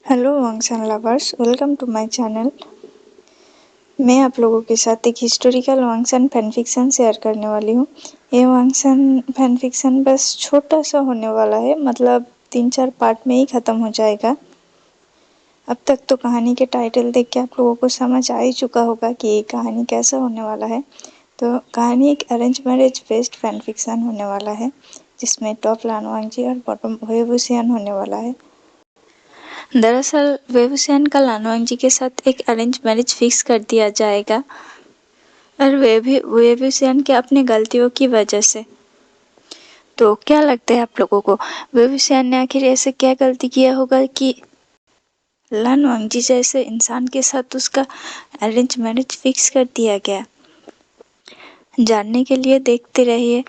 Hello WangXian lovers, welcome to my channel. मैं आप लोगों के साथ एक historical WangXian fan fiction share करने वाली हूँ। ये वांगसन फैन फिक्शन बस छोटा सा होने वाला है, मतलब 3-4 पार्ट में ही ख़त्म हो जाएगा। अब तक तो कहानी के टाइटल देख के आप लोगों को समझ आ ही चुका होगा कि ये कहानी कैसा होने वाला है। तो कहानी एक arrange marriage based fan fiction होने वाला है, जिसमें टॉप लानवांगजी और बॉटम वेवुसियान होने वाला है। दरअसल वेवुसियान का लानवांगजी के साथ एक अरेंज मैरिज फिक्स कर दिया जाएगा, और वे भी वेवुसियान के अपनी गलतियों की वजह से। तो क्या लगता है आप लोगों को, वेवुसियान ने आखिर ऐसे क्या गलती किया होगा कि लानवांगजी जैसे इंसान के साथ उसका अरेंज मैरिज फिक्स कर दिया गया? जानने के लिए देखते रहिए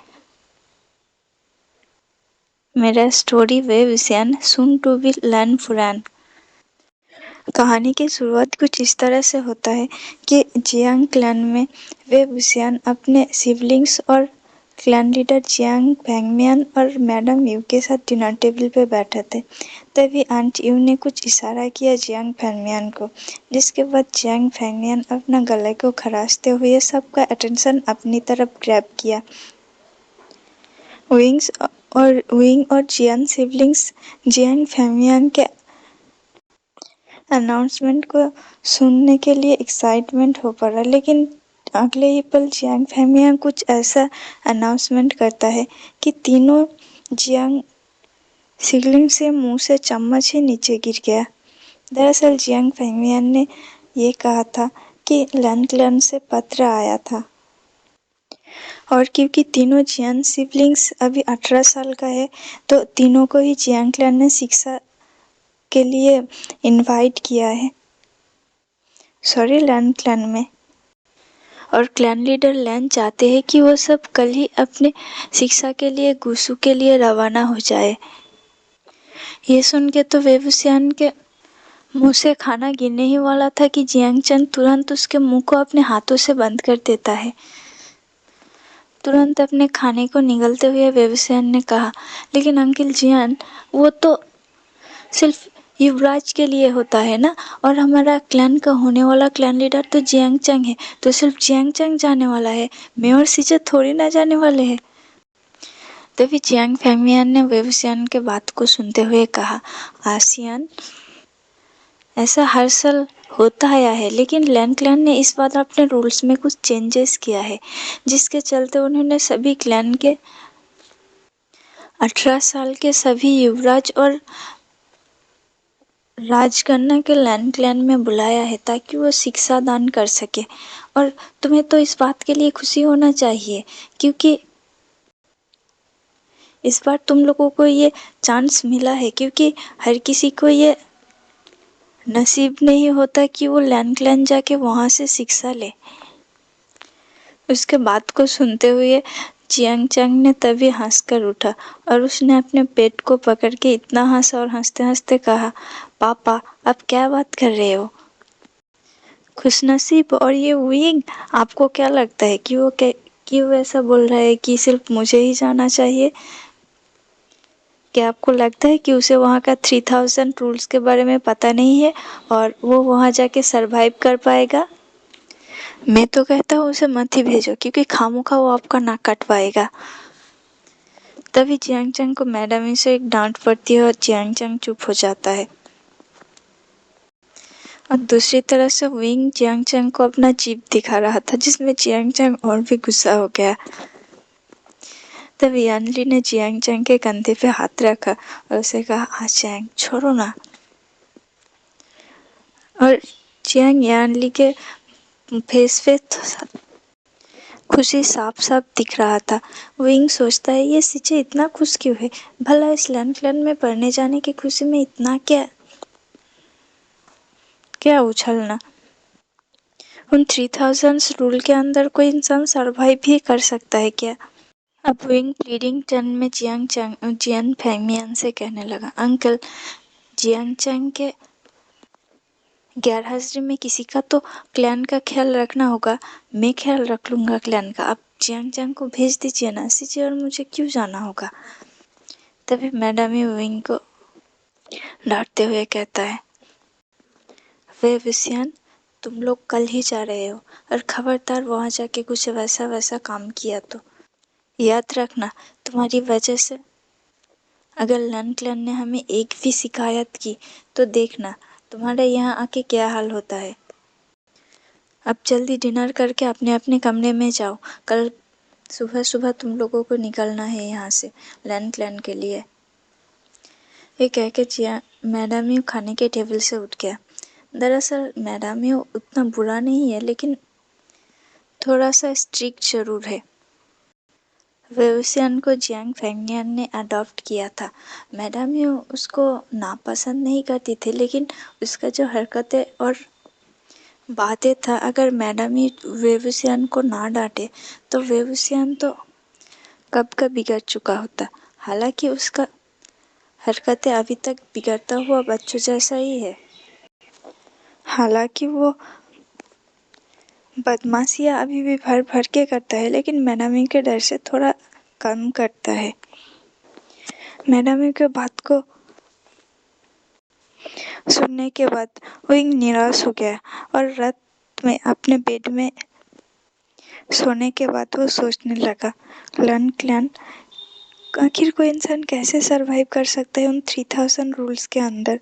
मेरा स्टोरी वेवुसियान सून टू बी लर्न फुरान। कहानी की शुरुआत कुछ इस तरह से होता है कि जियांग क्लैन में वेवुसियान अपने सिबलिंग्स और क्लैन लीडर जियांग फैंगमियान और मैडम यू के साथ डिनर टेबल पे बैठे थे। तभी आंट यू ने कुछ इशारा किया जियांग फैंगमियान को, जिसके बाद जियांग फैंगमियान अपना गले को खराशते हुए सबका अटेंशन अपनी तरफ ग्रैब किया। विंग और जियान सिबलिंग्स जियांग फैंगमियान के अनाउंसमेंट को सुनने के लिए एक्साइटमेंट हो पड़ा, लेकिन अगले ही पल जियांग फैंगमियान कुछ ऐसा अनाउंसमेंट करता है कि तीनों जियांग सिबलिंग से मुंह से चम्मच ही नीचे गिर गया। दरअसल जियांग फैंगमियान ने ये कहा था कि लन क्लैन से पत्र आया था, और क्योंकि तीनों जियांग सिबलिंग्स अभी 18 साल का है, तो तीनों को ही जियांग क्लैन ने शिक्षा के लिए इनवाइट किया है, लन क्लैन में। और क्लैन लीडर लैन चाहते हैं कि वो सब कल ही अपने शिक्षा के लिए गुसू के लिए रवाना हो जाए। ये सुन के तो वेवुसियान के मुंह से खाना गिरने ही वाला था कि जियांग चंग तुरंत उसके मुंह को अपने हाथों से बंद कर देता है। तुरंत अपने खाने को निगलते हुए वेवुसियान ने कहा, लेकिन अंकल जियान, वो तो सिर्फ युवराज के लिए होता है ना, और हमारा क्लैन का होने वाला क्लैन लीडर तो जियांग चंग है, तो सिर्फ जियांग चंग जाने वाला है, मैं और सीजे थोड़ी ना जाने वाले हैं। तभी जियांग फैंगमियान ने वेवुसियान के बात को सुनते हुए कहा, आसियान, ऐसा हर साल होता आया है, लेकिन लैन क्लैन ने इस बार अपने रूल्स में कुछ चेंजेस किया है, जिसके चलते उन्होंने सभी क्लैन के 18 साल के सभी युवराज और राजकन्या के लैन क्लैन में बुलाया है, ताकि वो शिक्षा दान कर सके। और तुम्हें तो इस बात के लिए खुशी होना चाहिए, क्योंकि इस बार तुम लोगों को ये चांस मिला है, क्योंकि हर किसी को ये नसीब नहीं होता कि वो लैन क्लैन जाके वहाँ से शिक्षा ले। उसके बात को सुनते हुए जियांग चंग ने तभी हंसकर उठा, और उसने अपने पेट को पकड़ के इतना हंसा और हंसते हंसते कहा, पापा आप क्या बात कर रहे हो? खुशनसीब और ये विंग, आपको क्या लगता है कि वो ऐसा बोल रहा है कि सिर्फ मुझे ही जाना चाहिए? क्या आपको लगता है कि उसे वहाँ का 3000 रूल्स के बारे में पता नहीं है और वो वहाँ जाके सरवाइव कर पाएगा? मैं तो कहता हूँ उसे मत ही भेजो, क्योंकि खामोखा वो आपका नाक कटवाएगा। तभी जियांग चंग को मैडम से एक डांट पड़ती है और जियांग चंग चुप हो जाता है। और दूसरी तरफ से विंग जियांग चंग को अपना जीप दिखा रहा था, जिसमें जियांग चंग और भी गुस्सा हो गया। तभी यानली ने जियांग चंग के कंधे पे हाथ रखा और उसे कहा, चंग छोड़ो ना। और जियांग यानली के फेस पे खुशी साफ साफ दिख रहा था। विंग सोचता है, ये सीचे इतना खुश क्यों है? भला इस लन क्लैन में पढ़ने जाने की खुशी में इतना क्या उछलना? उन 3000 रूल के अंदर कोई इंसान सरवाइव भी कर सकता है क्या? अब विंग प्लीडिंग टन में जियान फैंगमियान से कहने लगा, अंकल, जियांग चंग के गैर हाजिरी में किसी का तो क्लैन का ख्याल रखना होगा। मैं ख्याल रख लूंगा क्लैन का, आप जियांग चंग को भेज दीजिए ना, सीजे और मुझे क्यों जाना होगा? तभी मैडम ही विंग को डांटते हुए कहता है, वे विषयन, तुम लोग कल ही जा रहे हो और खबरदार वहाँ जाके कुछ वैसा वैसा काम किया तो याद रखना, तुम्हारी वजह से अगर लन क्लन ने हमें एक भी शिकायत की तो देखना तुम्हारे यहाँ आके क्या हाल होता है। अब जल्दी डिनर करके अपने अपने कमरे में जाओ, कल सुबह सुबह तुम लोगों को निकलना है यहाँ से लन क्लन के लिए। ये कह के मैडम खाने के टेबल से उठ गया। दरअसल मैडम उतना बुरा नहीं है, लेकिन थोड़ा सा स्ट्रिक्ट जरूर है। वेवसियन को जियांग फेंगनियन ने अडॉप्ट किया था। मैडम उसको नापसंद नहीं करती थी, लेकिन उसका जो हरकतें और बातें था, अगर मैडम वेवसियन को ना डांटे तो वेवसियन तो कब का बिगड़ चुका होता। हालांकि उसका हरकतें अभी तक बिगड़ता हुआ बच्चों जैसा ही है। हालांकि वो बदमाशियाँ अभी भी भर भर के करता है, लेकिन मैडम के डर से थोड़ा कम करता है। मैडम के बात को सुनने के बाद वो निराश हो गया और रात में अपने बेड में सोने के बाद वो सोचने लगा, लन क्लैन आखिर कोई इंसान कैसे सरवाइव कर सकता है उन 3000 रूल्स के अंदर।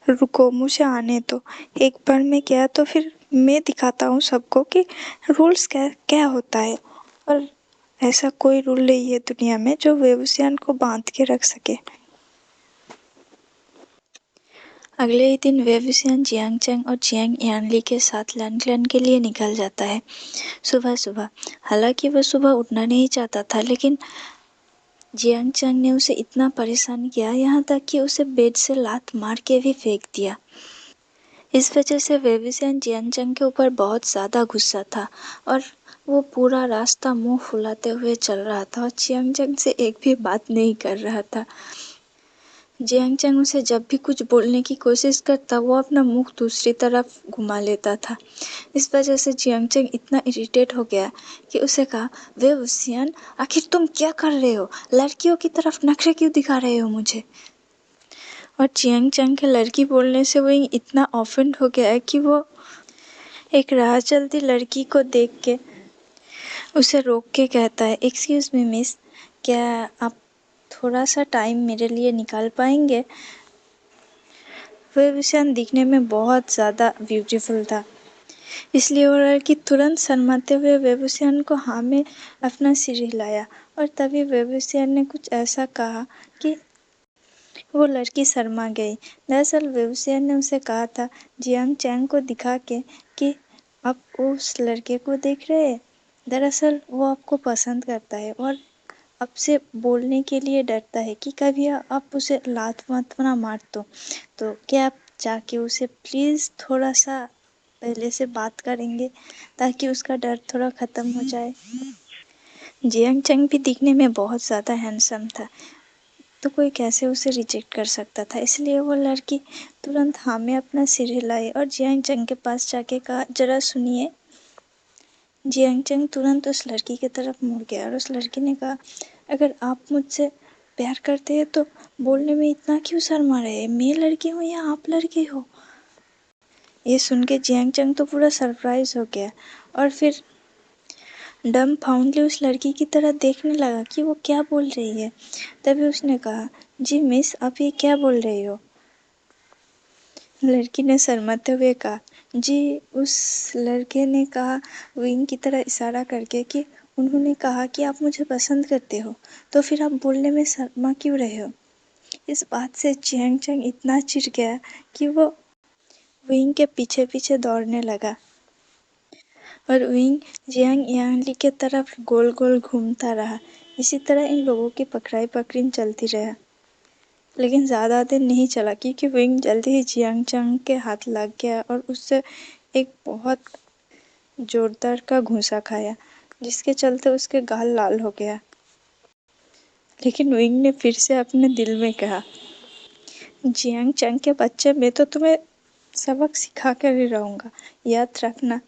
रुको, मुझे आने दो, एक बार मैं गया तो फिर मैं दिखाता हूँ सबको कि रूल्स क्या क्या होता है। और ऐसा कोई रूल नहीं है दुनिया में जो वेवसियन को बांध के रख सके। अगले ही दिन वेवसियन जियांग चैंग और जियांग यानली के साथ लन क्लैन के लिए निकल जाता है सुबह सुबह। हालांकि वह सुबह उठना नहीं चाहता था, लेकिन जियांग चैंग ने उसे इतना परेशान किया, यहाँ तक कि उसे बेड से लात मार के भी फेंक दिया। इस वजह से वेवसियन जियांग चैंग के ऊपर बहुत ज़्यादा गुस्सा था और वो पूरा रास्ता मुंह फुलाते हुए चल रहा था और जियांग चैंग से एक भी बात नहीं कर रहा था। जियांग चैंग उसे जब भी कुछ बोलने की कोशिश करता, वो अपना मुंह दूसरी तरफ घुमा लेता था। इस वजह से जियांग चैंग इतना इरिटेट हो गया कि उसे कहा, वे वुसियन, आखिर तुम क्या कर रहे हो? लड़कियों की तरफ नखरे क्यों दिखा रहे हो मुझे? और जियांग चैंग के लड़की बोलने से वो इतना ऑफेंड हो गया है कि वो एक राह चलती लड़की को देख के उसे रोक के कहता है, एक्सक्यूज मी मिस, क्या आप थोड़ा सा टाइम मेरे लिए निकाल पाएंगे? वह विषान दिखने में बहुत ज़्यादा ब्यूटीफुल था, इसलिए वो लड़की तुरंत शर्माते हुए वेबुसियन को हाँ में अपना सिर हिलाया और तभी वेबुसियन ने कुछ ऐसा कहा कि वो लड़की शर्मा गई। दरअसल वेबुसियन ने उसे कहा था जियांग चैंग को दिखा के कि आप उस लड़के को देख रहे हैं, दरअसल वो आपको पसंद करता है और आपसे बोलने के लिए डरता है कि कभी आप उसे लात मत ना मार दो। तो क्या आप जाके उसे प्लीज़ थोड़ा सा पहले से बात करेंगे ताकि उसका डर थोड़ा ख़त्म हो जाए। जियांग चैंग भी दिखने में बहुत ज़्यादा हैंडसम था, तो कोई कैसे उसे रिजेक्ट कर सकता था। इसलिए वो लड़की तुरंत हाँ में अपना सिर हिलाई और जियांग चैंग के पास जाके कहा, ज़रा सुनिए। जियांग चैंग तुरंत उस लड़की की तरफ मुड़ गया और उस लड़की ने कहा, अगर आप मुझसे प्यार करते हैं तो बोलने में इतना क्यों शर्मा रहे हैं? मैं लड़की हूँ या आप लड़की हो? ये सुन के जियांग चैंग तो पूरा सरप्राइज हो गया और फिर डम फाउंडली उस लड़की की तरह देखने लगा कि वो क्या बोल रही है। तभी उसने कहा, जी मिस, आप ये क्या बोल रही हो? लड़की ने शर्माते हुए कहा, जी, उस लड़के ने कहा विंग की तरह इशारा करके कि उन्होंने कहा कि आप मुझे पसंद करते हो, तो फिर आप बोलने में शर्मा क्यों रहे हो? इस बात से जियांग चैंग इतना चिढ़ गया कि वो विंग के पीछे पीछे दौड़ने लगा और विंग जियांग यांगली के तरफ गोल गोल घूमता रहा। इसी तरह इन लोगों की पकड़ाई पकड़ी चलती रहा, लेकिन ज़्यादा दिन नहीं चला क्योंकि विंग जल्दी ही जियांग चैंग के हाथ लग गया और उससे एक बहुत जोरदार का घूंसा खाया, जिसके चलते उसके गाल लाल हो गया। लेकिन विंग ने फिर से अपने दिल में कहा, जियांग चैंग के बच्चे, मैं तो तुम्हें सबक सिखा कर ही रहूँगा, याद रखना।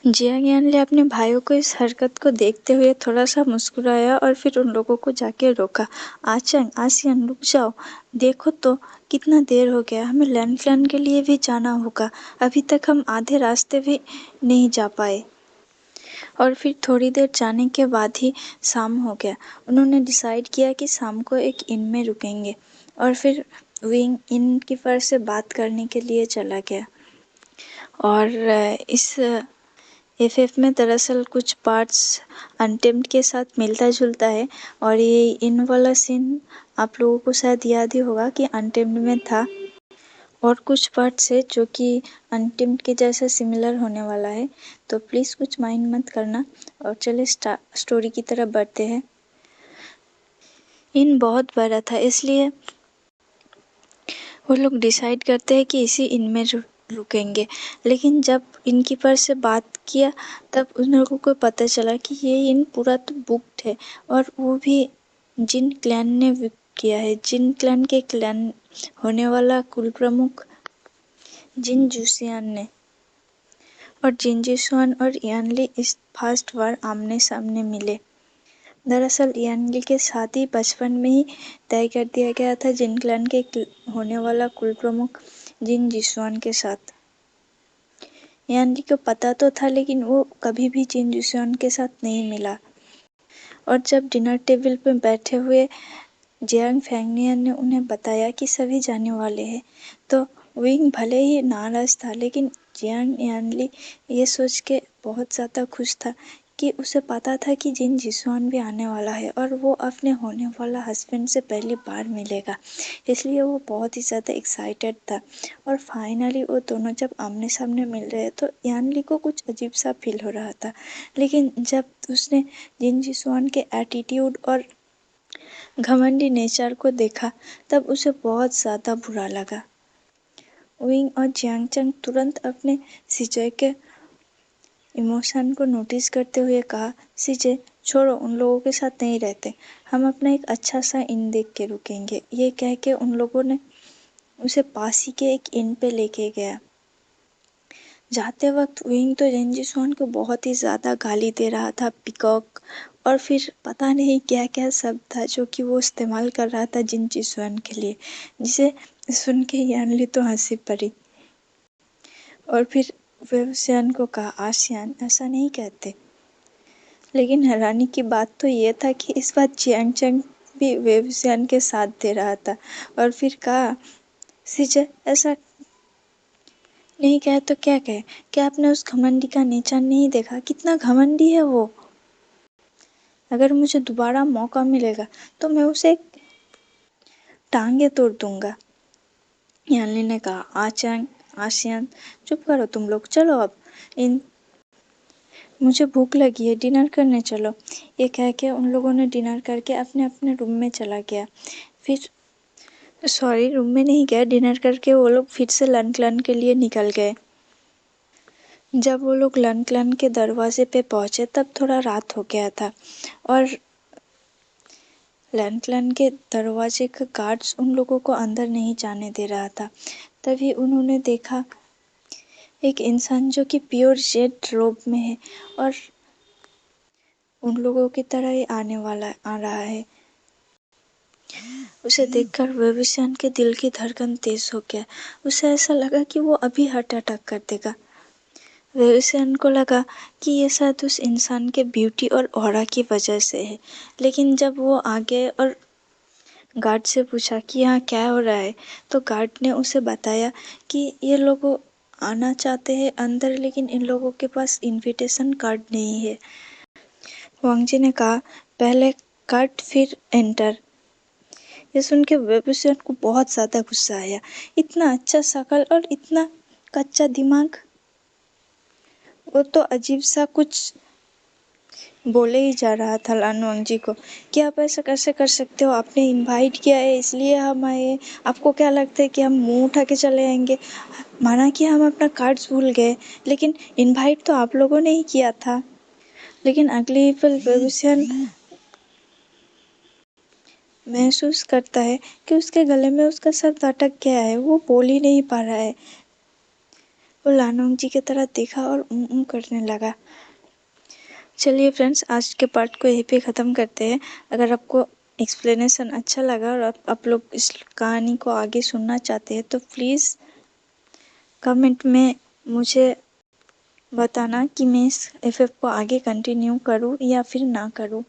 जियांग यानले अपने भाइयों को इस हरकत को देखते हुए थोड़ा सा मुस्कुराया और फिर उन लोगों को जाके रोका। आचंग, आसियन, रुक जाओ, देखो तो کتنا دیر ہو گیا، ہمیں لین کلان کے لیے بھی جانا ہوگا، ابھی تک ہم آدھے راستے بھی نہیں جا پائے۔ اور پھر تھوڑی دیر جانے کے بعد ہی شام ہو گیا۔ انہوں نے ڈیسائیڈ کیا کہ شام کو ایک ان میں رکیں گے، اور پھر ونگ ان کیپر سے بات کرنے کے لیے چلا گیا۔ اور اس ایف میں دراصل کچھ پارٹس انٹیمپٹ کے ساتھ ملتا جلتا ہے، اور یہ ان والا سین آپ لوگوں کو شاید یاد ہی ہوگا کہ انٹیمپٹ میں تھا، اور کچھ پارٹس ہے جو کہ انٹیمپٹ کے جیسا سملر ہونے والا ہے، تو پلیز کچھ مائنڈ مت کرنا، اور چلے سٹوری کی طرف بڑھتے ہیں۔ ان بہت بڑا تھا، اس لیے وہ لوگ ڈیسائیڈ کرتے ہیں کہ اسی ان میں رکیں گے، لیکن جب ان کیپر سے بات کیا تب ان لوگوں کو پتہ چلا کہ یہ ان پورا تو بکڈ ہے، اور وہ بھی جن کلان نے بک کیا ہے۔ جن کلان کے کلان ہونے والا کل پرمکھ جن جوسیان نے، اور جن جوسیان اور یان لی اس فرسٹ بار آمنے سامنے ملے۔ دراصل یان لی کی شادی بچپن میں ہی طے کر دیا گیا تھا جن کلان کے ہونے والا کل پرمکھ جن جوسیان کے ساتھ۔ یان لی کو پتہ تو تھا، لیکن وہ کبھی بھی جن جوسیان کے ساتھ نہیں ملا۔ اور جب ڈنر ٹیبل پہ بیٹھے ہوئے جیانگ فینگنیئر نے انہیں بتایا کہ سبھی جانے والے ہیں، تو ونگ بھلے ہی ناراض تھا، لیکن جیانگ یان لی یہ سوچ کے بہت زیادہ خوش تھا کہ اسے پتا تھا کہ جن جوسیان بھی آنے والا ہے، اور وہ اپنے ہونے والا ہسبینڈ سے پہلی بار ملے گا، اس لیے وہ بہت ہی زیادہ ایکسائٹیڈ تھا۔ اور فائنلی وہ دونوں جب آمنے سامنے مل رہے تو یان لی کو کچھ عجیب سا فیل ہو رہا تھا، لیکن جب اس نے جن جوسیان کے ایٹیٹیوڈ اور گھمنڈی نیچر کو دیکھا تب اسے بہت زیادہ برا لگا۔ ونگ اور جیانگ چنگ ترنت اپنے سیجے کے ایموشن کو نوٹس کرتے ہوئے کہا، سیجے چھوڑو، ان لوگوں کے ساتھ نہیں رہتے، ہم اپنا ایک اچھا سا ان دیکھ کے رکیں گے۔ یہ کہہ کے ان لوگوں نے اسے پاس ہی کے ایک ان پہ لے کے گیا۔ جاتے وقت ونگ تو جن جوسیان کو بہت ہی زیادہ گالی دے رہا تھا، پیکاک، اور پھر پتہ نہیں کیا کیا سب تھا جو کہ وہ استعمال کر رہا تھا جن جوسیان کے لیے، جسے سن کے یان لی تو ہنسی پڑی، اور پھر ویوسیان کو کہا، آسیان ایسا نہیں کہتے۔ لیکن حیرانی کی بات تو یہ تھا کہ اس بار جیانگ چنگ بھی ویوسیان کے ساتھ دے رہا تھا، اور پھر کہا، سیجے ایسا نہیں کہے تو کیا کہے؟ کیا آپ نے اس گھمنڈی کا نیچر نہیں دیکھا؟ کتنا گھمنڈی ہے وہ! اگر مجھے دوبارہ موقع ملے گا تو میں اسے ٹانگیں توڑ دوں گا۔ یان لی نے کہا، آسیان چپ کرو تم لوگ، چلو اب مجھے بھوک لگی ہے، ڈنر کرنے چلو۔ یہ کہہ کے ان لوگوں نے ڈنر کر کے اپنے اپنے روم میں چلا گیا۔ روم میں نہیں گیا، ڈنر کر کے وہ لوگ پھر سے لن کلن کے لیے نکل گئے۔ جب وہ لوگ لن کلن کے دروازے پہ پہنچے تب تھوڑا رات ہو گیا تھا، اور لن کلن کے دروازے کا گارڈز ان لوگوں کو اندر نہیں جانے دے رہا تھا۔ تبھی انہوں نے دیکھا ایک انسان جو کہ پیور ریڈ روب میں ہے، اور ان لوگوں کی طرح ہی آ رہا ہے۔ اسے دیکھ کر ویوسیان کے دل کی دھڑکن تیز ہو گیا، اسے ایسا لگا کہ وہ ابھی ہارٹ اٹیک کر دے گا۔ ویوسیان کو لگا کہ یہ شاید اس انسان کے بیوٹی اور اورا کی وجہ سے ہے، لیکن جب وہ آگے اور گارڈ سے پوچھا کہ یہاں کیا ہو رہا ہے، تو گارڈ نے اسے بتایا کہ یہ لوگ آنا چاہتے ہیں اندر، لیکن ان لوگوں کے پاس انویٹیشن کارڈ نہیں ہے۔ وانگ جی نے کہا، پہلے کٹ پھر انٹر۔ یہ سن کے ویوسیان کو بہت زیادہ غصہ آیا، اتنا اچھا شکل اور اتنا کچا دماغ! وہ تو عجیب سا کچھ بولے ہی جا رہا تھا لان وانگ جی کو، کہ آپ ایسا کیسے کر سکتے ہو، آپ نے انوائٹ کیا ہے اس لیے ہم آئے ہیں، آپ کو کیا لگتا ہے کہ ہم منہ اٹھا کے چلے آئیں گے؟ مانا کہ ہم اپنا کارڈز بھول گئے، لیکن انوائٹ تو آپ لوگوں نے ہی کیا تھا۔ لیکن اگلی ہی پل ویوسیان محسوس کرتا ہے کہ اس کے گلے میں اس کا سر اٹک گیا ہے، وہ بول ہی نہیں پا رہا ہے۔ وہ لان وانگ جی کی طرف دیکھا اور کرنے لگا۔ چلیے فرینڈس، آج کے پارٹ کو یہیں پہ ختم کرتے ہیں۔ اگر آپ کو ایکسپلینیشن اچھا لگا اور آپ لوگ اس کہانی کو آگے سننا چاہتے ہیں تو پلیز کمنٹ میں مجھے بتانا کہ میں اس ایف کو آگے کنٹینیو کروں یا پھر نہ کروں.